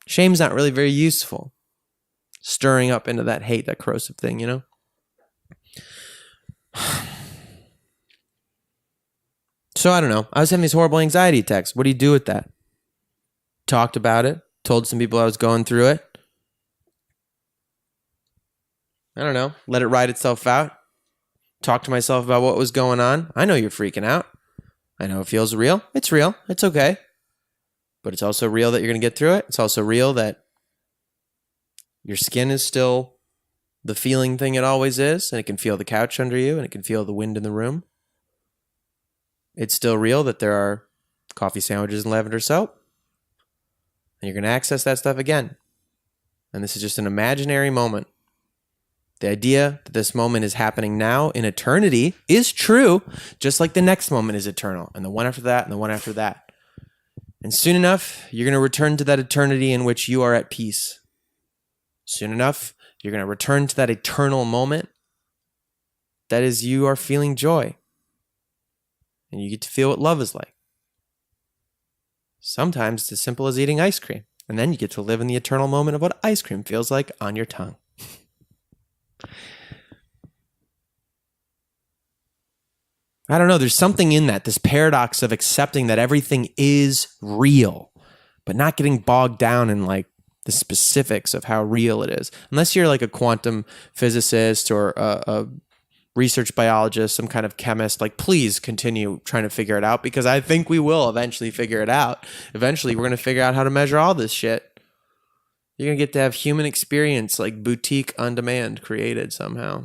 Shame's not really very useful. Stirring up into that hate, that corrosive thing, you know? So I don't know. I was having these horrible anxiety attacks. What do you do with that? Talked about it. Told some people I was going through it. I don't know. Let it ride itself out. Talk to myself about what was going on. I know you're freaking out. I know it feels real. It's real. It's okay. But it's also real that you're going to get through it. It's also real that your skin is still the feeling thing it always is, and it can feel the couch under you, and it can feel the wind in the room. It's still real that there are coffee sandwiches and lavender soap, and you're going to access that stuff again. And this is just an imaginary moment. The idea that this moment is happening now in eternity is true, just like the next moment is eternal, and the one after that, and the one after that. And soon enough, you're going to return to that eternity in which you are at peace. Soon enough, you're going to return to that eternal moment that is, you are feeling joy. And you get to feel what love is like. Sometimes it's as simple as eating ice cream. And then you get to live in the eternal moment of what ice cream feels like on your tongue. I don't know. There's something in that, this paradox of accepting that everything is real, but not getting bogged down in like the specifics of how real it is. Unless you're like a quantum physicist or a research biologist, some kind of chemist, like, please continue trying to figure it out, because I think we will eventually figure it out. Eventually, we're going to figure out how to measure all this shit. You're going to get to have human experience, like boutique on demand, created somehow.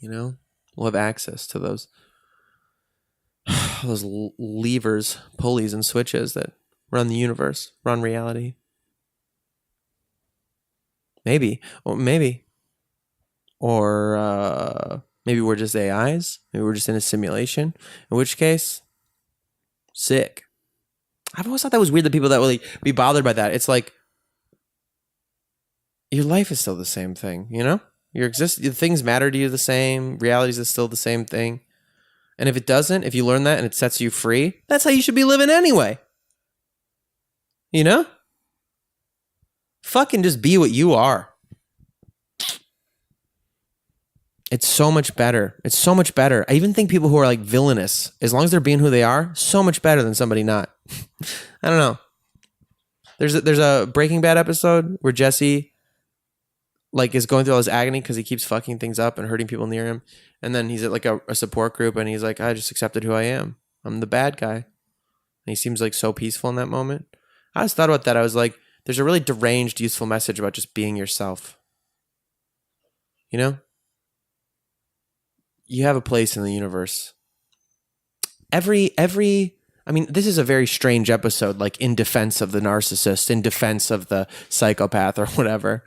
You know? We'll have access to those levers, pulleys, and switches that run the universe, run reality. Maybe. Or maybe we're just AIs. Maybe we're just in a simulation. In which case, sick. I've always thought that was weird that people that really be bothered by that. It's like, your life is still the same thing, you know? Things matter to you the same. Reality is still the same thing. And if it doesn't, if you learn that and it sets you free, that's how you should be living anyway. You know? Fucking just be what you are. It's so much better. It's so much better. I even think people who are like villainous, as long as they're being who they are, so much better than somebody not. I don't know. There's a Breaking Bad episode where Jesse like is going through all this agony because he keeps fucking things up and hurting people near him. And then he's at like a support group and he's like, I just accepted who I am. I'm the bad guy. he seems like so peaceful in that moment. I always thought about that. I was like, there's a really deranged, useful message about just being yourself. You know? You have a place in the universe. I mean, this is a very strange episode, like in defense of the narcissist, in defense of the psychopath or whatever.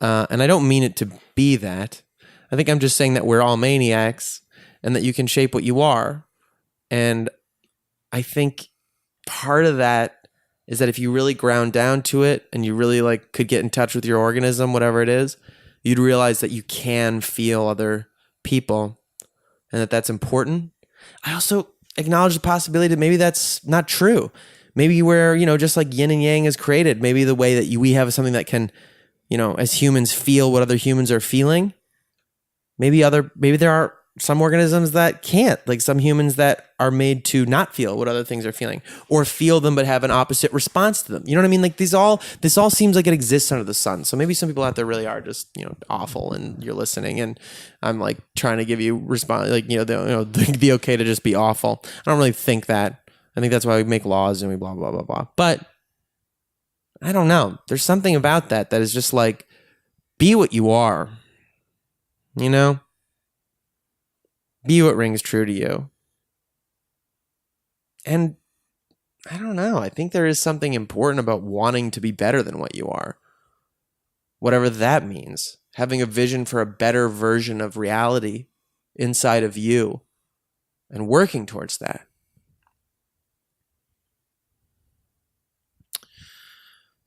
And I don't mean it to be that. I think I'm just saying that we're all maniacs and that you can shape what you are. And I think part of that is that if you really ground down to it and you really like could get in touch with your organism, whatever it is, you'd realize that you can feel other people and that that's important. I also acknowledge the possibility that maybe that's not true. Maybe we're, just like yin and yang is created, maybe the way that we have something that can, as humans feel what other humans are feeling. Maybe there are some organisms that can't, like some humans that are made to not feel what other things are feeling or feel them but have an opposite response to them. You know what I mean? Like this all seems like it exists under the sun. So maybe some people out there really are just, awful and you're listening and I'm like trying to give you response, like, the okay to just be awful. I don't really think that. I think that's why we make laws and we blah, blah, blah, blah. But I don't know. There's something about that is just like, be what you are, Be what rings true to you. And I don't know. I think there is something important about wanting to be better than what you are. Whatever that means. Having a vision for a better version of reality inside of you and working towards that.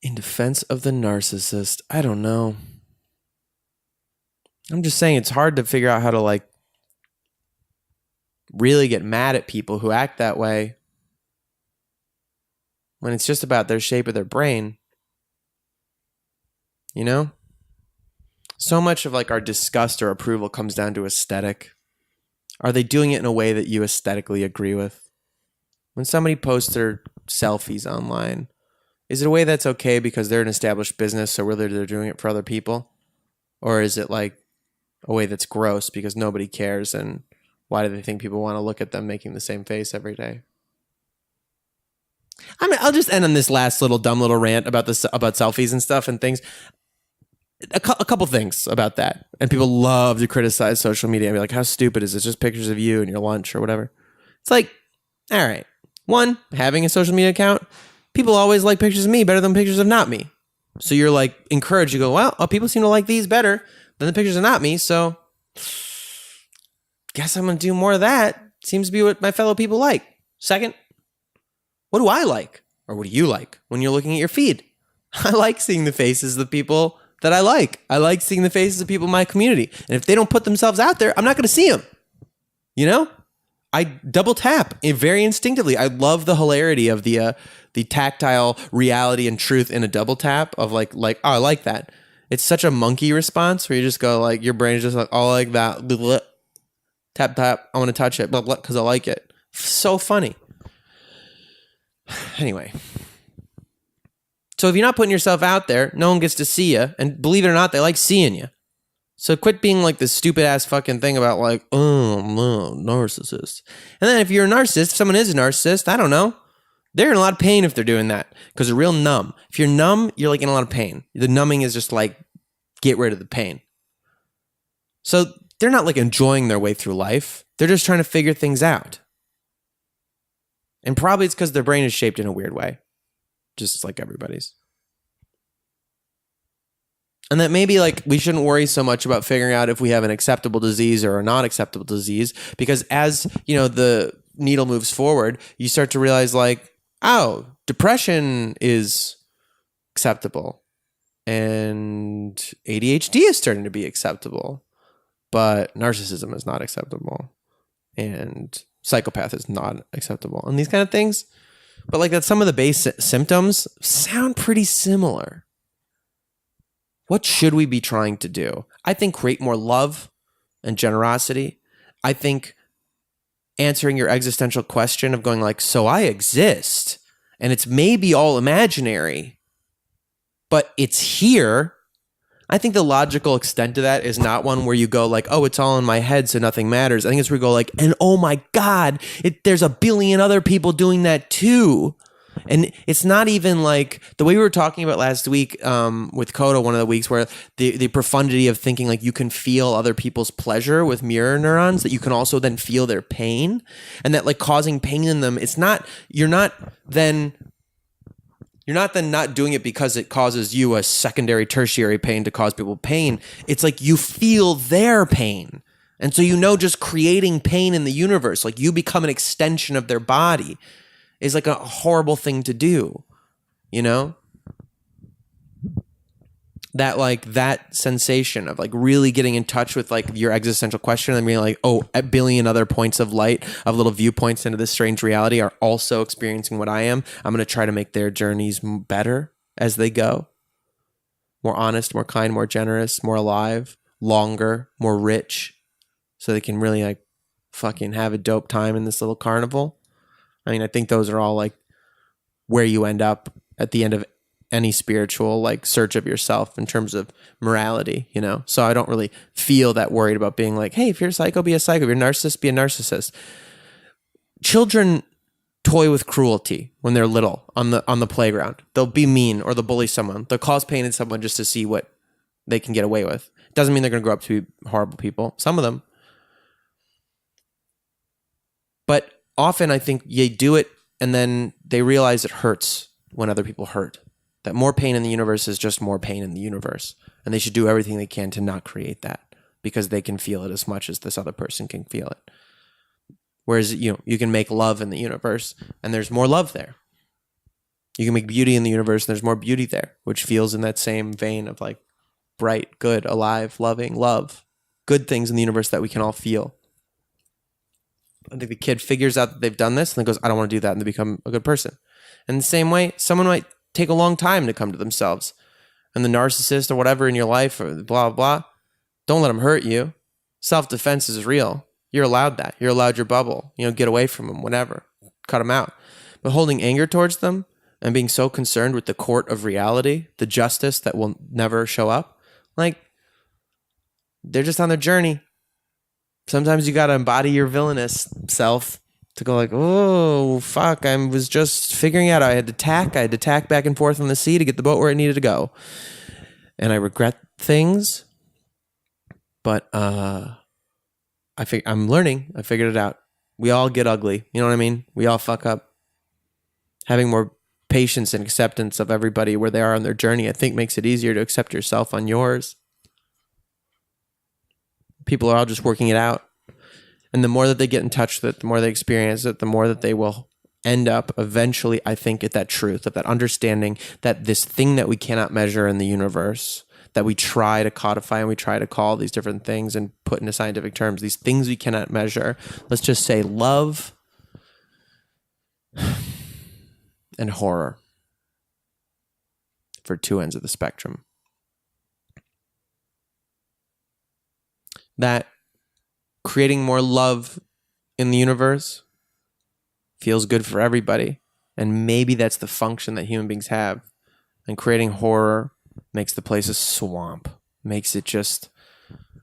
In defense of the narcissist, I don't know. I'm just saying it's hard to figure out how to like really get mad at people who act that way when it's just about their shape of their brain. So much of like our disgust or approval comes down to aesthetic. Are they doing it in a way that you aesthetically agree with? When somebody posts their selfies online, is it a way that's okay because they're an established business, so whether they're doing it for other people? Or is it like a way that's gross because nobody cares and why do they think people want to look at them making the same face every day? I mean, I'll just end on this last dumb little rant about selfies and stuff and things. A couple things about that. And people love to criticize social media and be like, how stupid is this? Just pictures of you and your lunch or whatever. It's like, all right. One, having a social media account, people always like pictures of me better than pictures of not me. So you're like encouraged. You go, well, people seem to like these better than the pictures of not me. So guess I'm going to do more of that. Seems to be what my fellow people like. Second, what do I like? Or what do you like when you're looking at your feed? I like seeing the faces of the people that I like. I like seeing the faces of people in my community. And if they don't put themselves out there, I'm not going to see them. I double tap very instinctively. I love the hilarity of the tactile reality and truth in a double tap of like, oh, I like that. It's such a monkey response where you just go like, your brain is just like, oh, I like that. Blah, tap, tap. I want to touch it because I like it. So funny. Anyway. So if you're not putting yourself out there, no one gets to see you. And believe it or not, they like seeing you. So quit being like this stupid ass fucking thing about like, oh, no, narcissist. And then if you're a narcissist, if someone is a narcissist, I don't know. They're in a lot of pain if they're doing that because they're real numb. If you're numb, you're like in a lot of pain. The numbing is just like, get rid of the pain. So they're not like enjoying their way through life. They're just trying to figure things out. And probably it's because their brain is shaped in a weird way. Just like everybody's. And that maybe like we shouldn't worry so much about figuring out if we have an acceptable disease or a not acceptable disease, because as the needle moves forward, you start to realize like, oh, depression is acceptable and ADHD is starting to be acceptable, but narcissism is not acceptable and psychopath is not acceptable and these kind of things. But like that some of the base symptoms sound pretty similar. What should we be trying to do? I think create more love and generosity. I think answering your existential question of going like, so I exist and it's maybe all imaginary, but it's here. I think the logical extent to that is not one where you go like, oh, it's all in my head, so nothing matters. I think it's where you go like, and oh my God, there's a billion other people doing that too. And it's not even like the way we were talking about last week with Coda, one of the weeks where the profundity of thinking like you can feel other people's pleasure with mirror neurons, that you can also then feel their pain, and that like causing pain in them, it's not, you're not then not doing it because it causes you a secondary, tertiary pain to cause people pain. It's like you feel their pain. And so, just creating pain in the universe, like you become an extension of their body, is like a horrible thing to do, That like that sensation of like really getting in touch with like your existential question and being like, oh, a billion other points of light, of little viewpoints into this strange reality are also experiencing what I am. I'm going to try to make their journeys better as they go. More honest, more kind, more generous, more alive, longer, more rich, so they can really like fucking have a dope time in this little carnival. I mean, I think those are all like where you end up at the end of any spiritual like search of yourself in terms of morality, So I don't really feel that worried about being like, hey, if you're a psycho, be a psycho. If you're a narcissist, be a narcissist. Children toy with cruelty when they're little on the playground. They'll be mean or they'll bully someone. They'll cause pain in someone just to see what they can get away with. Doesn't mean they're going to grow up to be horrible people. Some of them. But often I think they do it and then they realize it hurts when other people hurt. That more pain in the universe is just more pain in the universe. And they should do everything they can to not create that because they can feel it as much as this other person can feel it. Whereas, you can make love in the universe and there's more love there. You can make beauty in the universe and there's more beauty there, which feels in that same vein of like bright, good, alive, loving, love. Good things in the universe that we can all feel. I think the kid figures out that they've done this and then goes, I don't want to do that, and they become a good person. And the same way, someone might take a long time to come to themselves. And the narcissist or whatever in your life or blah, blah, blah, don't let them hurt you. Self-defense is real. You're allowed that. You're allowed your bubble. Get away from them, whatever. Cut them out. But holding anger towards them and being so concerned with the court of reality, the justice that will never show up, like, they're just on their journey. Sometimes you got to embody your villainous self to go like, oh, fuck, I was just figuring out I had to tack back and forth on the sea to get the boat where it needed to go. And I regret things, but I'm learning. I figured it out. We all get ugly. You know what I mean? We all fuck up. Having more patience and acceptance of everybody where they are on their journey, I think makes it easier to accept yourself on yours. People are all just working it out. And the more that they get in touch with it, the more they experience it, the more that they will end up eventually, I think, at that truth, at that understanding that this thing that we cannot measure in the universe, that we try to codify and we try to call these different things and put into scientific terms, these things we cannot measure, let's just say love and horror for two ends of the spectrum. That creating more love in the universe feels good for everybody. And maybe that's the function that human beings have. And creating horror makes the place a swamp, makes it just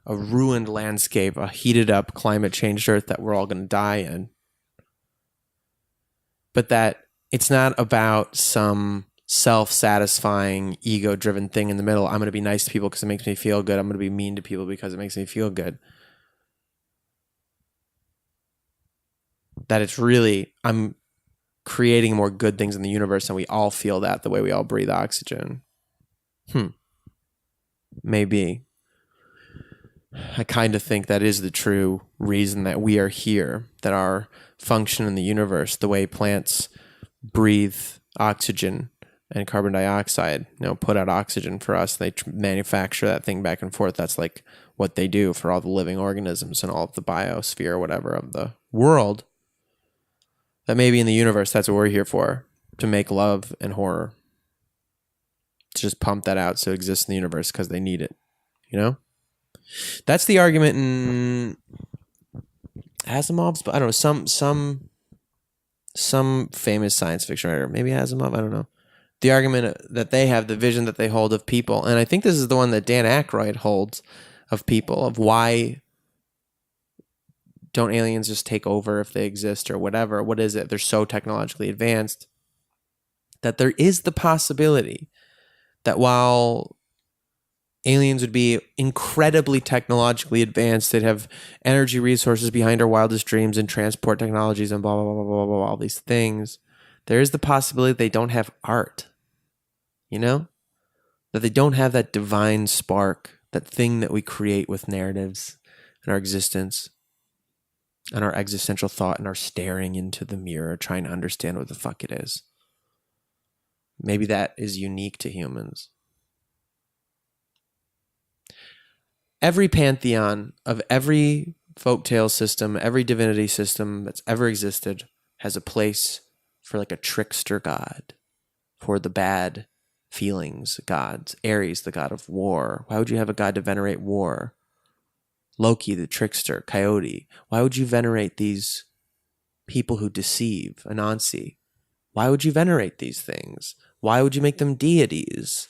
a ruined landscape, a heated up climate changed earth that we're all going to die in. But that it's not about some self-satisfying, ego-driven thing in the middle. I'm going to be nice to people because it makes me feel good. I'm going to be mean to people because it makes me feel good. That it's really, I'm creating more good things in the universe and we all feel that the way we all breathe oxygen. Maybe. I kind of think that is the true reason that we are here, that our function in the universe, the way plants breathe oxygen and carbon dioxide, put out oxygen for us, they manufacture that thing back and forth. That's like what they do for all the living organisms and all of the biosphere or whatever of the world. That maybe in the universe, that's what we're here for, to make love and horror. To just pump that out so it exists in the universe because they need it, That's the argument in Asimov's, but I don't know, some famous science fiction writer, maybe Asimov, I don't know. the argument that they have, the vision that they hold of people, and I think this is the one that Dan Aykroyd holds of people, of why don't aliens just take over if they exist or whatever? What is it? They're so technologically advanced that there is the possibility that while aliens would be incredibly technologically advanced, they'd have energy resources behind our wildest dreams and transport technologies and blah, blah, blah, blah, blah, blah, all these things, there is the possibility they don't have art, you know? That they don't have that divine spark, that thing that we create with narratives and our existence and our existential thought and our staring into the mirror trying to understand what the fuck it is. Maybe that is unique to humans. Every pantheon of every folktale system, every divinity system that's ever existed has a place for like a trickster god, for the bad feelings gods. Ares, the god of war. Why would you have a god to venerate war? Loki, the trickster. Coyote. Why would you venerate these people who deceive? Anansi. Why would you venerate these things? Why would you make them deities?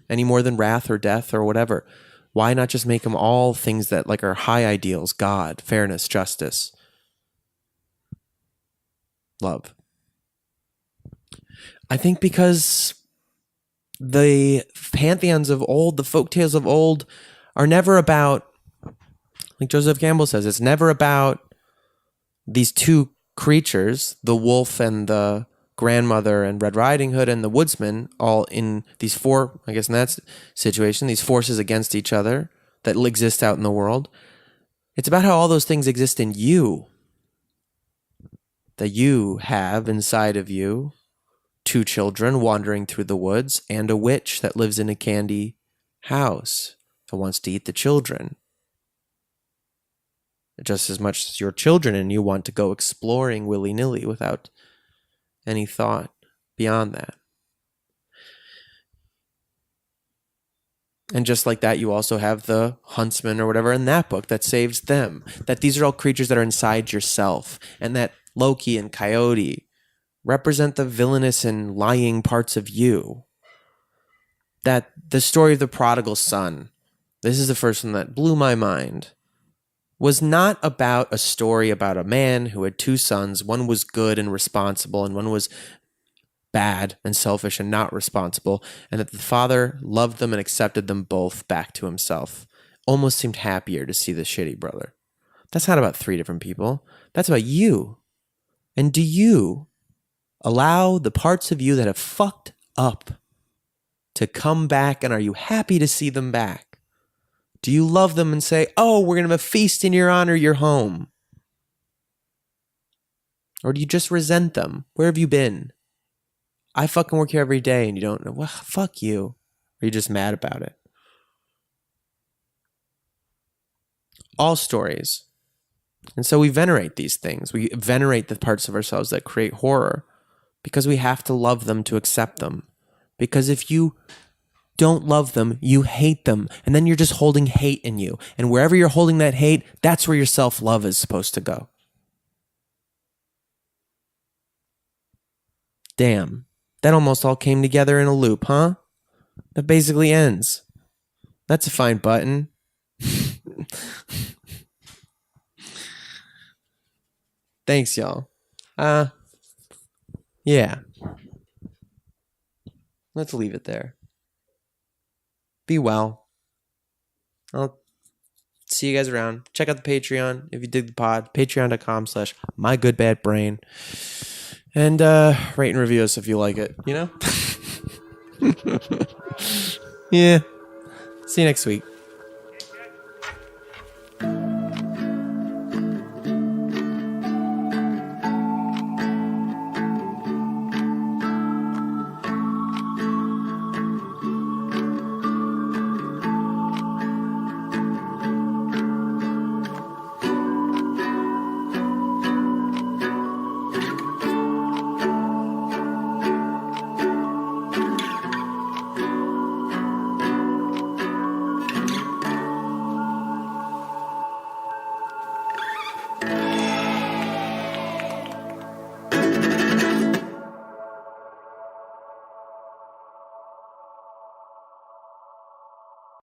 Any more than wrath or death or whatever? Why not just make them all things that like are high ideals? God, fairness, justice, love. I think because the pantheons of old, the folktales of old, are never about, like Joseph Campbell says, it's never about these two creatures, the wolf and the grandmother and Red Riding Hood and the woodsman, all in these four, I guess in that situation, these forces against each other that exist out in the world. It's about how all those things exist in you, that you have inside of you. Two children wandering through the woods and a witch that lives in a candy house that wants to eat the children. Just as much as your children and you want to go exploring willy-nilly without any thought beyond that. And just like that, you also have the huntsman or whatever in that book that saves them. That these are all creatures that are inside yourself. And that Loki and Coyote represent the villainous and lying parts of you. That the story of the prodigal son, this is the first one that blew my mind, was not about a story about a man who had two sons. One was good and responsible, and one was bad and selfish and not responsible, and that the father loved them and accepted them both back to himself. Almost seemed happier to see the shitty brother. That's not about three different people. That's about you. And do you allow the parts of you that have fucked up to come back, and are you happy to see them back? Do you love them and say, oh, we're going to have a feast in your honor, you're home? Or do you just resent them? Where have you been? I fucking work here every day and you don't know. Well, fuck you. Or are you just mad about it? All stories. And so we venerate these things. We venerate the parts of ourselves that create horror because we have to love them to accept them. Because if you don't love them, you hate them. And then you're just holding hate in you. And wherever you're holding that hate, that's where your self-love is supposed to go. Damn. That almost all came together in a loop, huh? That basically ends. That's a fine button. Thanks, y'all. Yeah. Let's leave it there. Be well. I'll see you guys around. Check out the Patreon if you dig the pod. Patreon.com/mygoodbadbrain. And rate and review us if you like it, you know? Yeah. See you next week.